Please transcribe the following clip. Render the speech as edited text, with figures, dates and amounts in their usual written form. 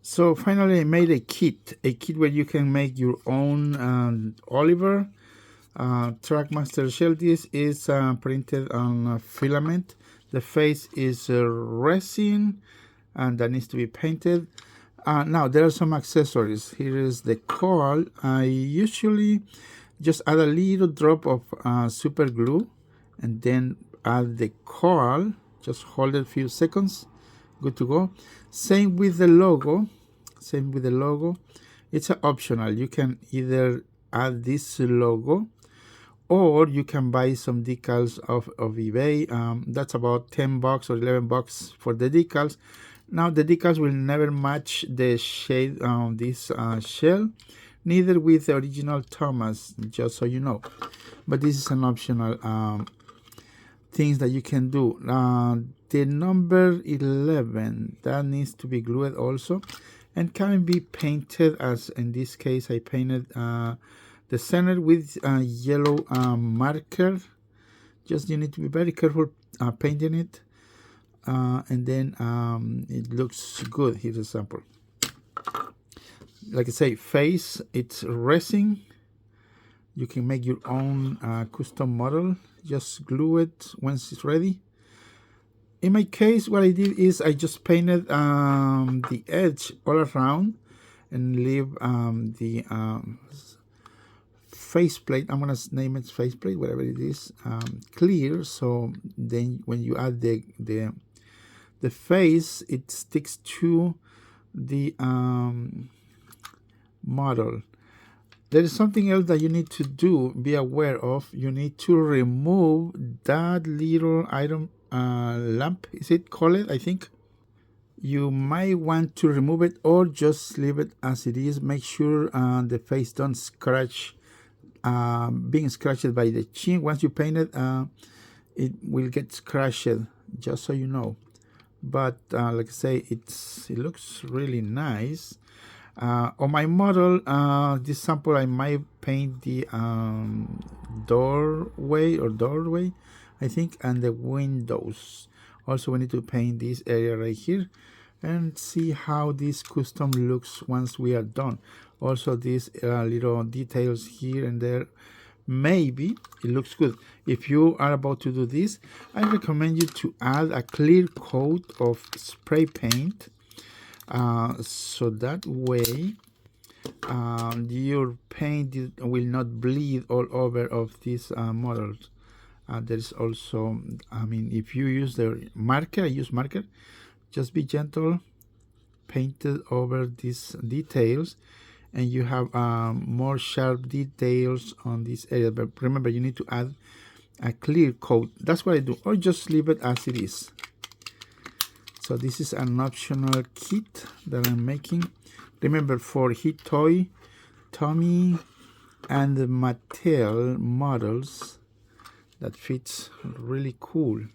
So finally I made a kit where you can make your own Oliver Trackmaster shell. This is printed on filament. The face is resin and that needs to be painted. Now there are some accessories. Here is the coral. I usually just add a little drop of super glue and then add the coral. Just hold it a few seconds. Good to go. Same with the logo. It's optional. You can either add this logo or you can buy some decals of eBay. That's about $10 or $11 for the decals. Now the decals will never match the shade on this shell, neither with the original Thomas, just so you know. But this is an optional things that you can do. The number 11, that needs to be glued also and can be painted, as in this case I painted the center with yellow marker. Just you need to be very careful painting it, and then it looks good. Here's a sample. Like I say, face, it's resin. You can make your own custom model. Just glue it once it's ready. In my case, what I did is I just painted the edge all around and leave the faceplate, I'm gonna name it faceplate, whatever it is, clear. So then when you add the face, it sticks to the model. There is something else that you need to do, be aware of. You need to remove that little item lamp, is it called? I think you might want to remove it or just leave it as it is. Make sure the face don't scratch, being scratched by the chin. Once you paint it, it will get scratched, just so you know. But like I say, it looks really nice. On my model, this sample, I might paint the doorway, I think, and the windows. Also, we need to paint this area right here and see how this custom looks once we are done. Also, these little details here and there, maybe it looks good. If you are about to do this, I recommend you to add a clear coat of spray paint, so that way your paint will not bleed all over of these models. There's also, I mean, if you use the marker, I use marker, just be gentle, paint it over these details, and you have more sharp details on this area. But remember, you need to add a clear coat. That's what I do, or just leave it as it is. So this is an optional kit that I'm making. Remember, for Hit Toy, Tomy, and the Mattel models, that fits really cool.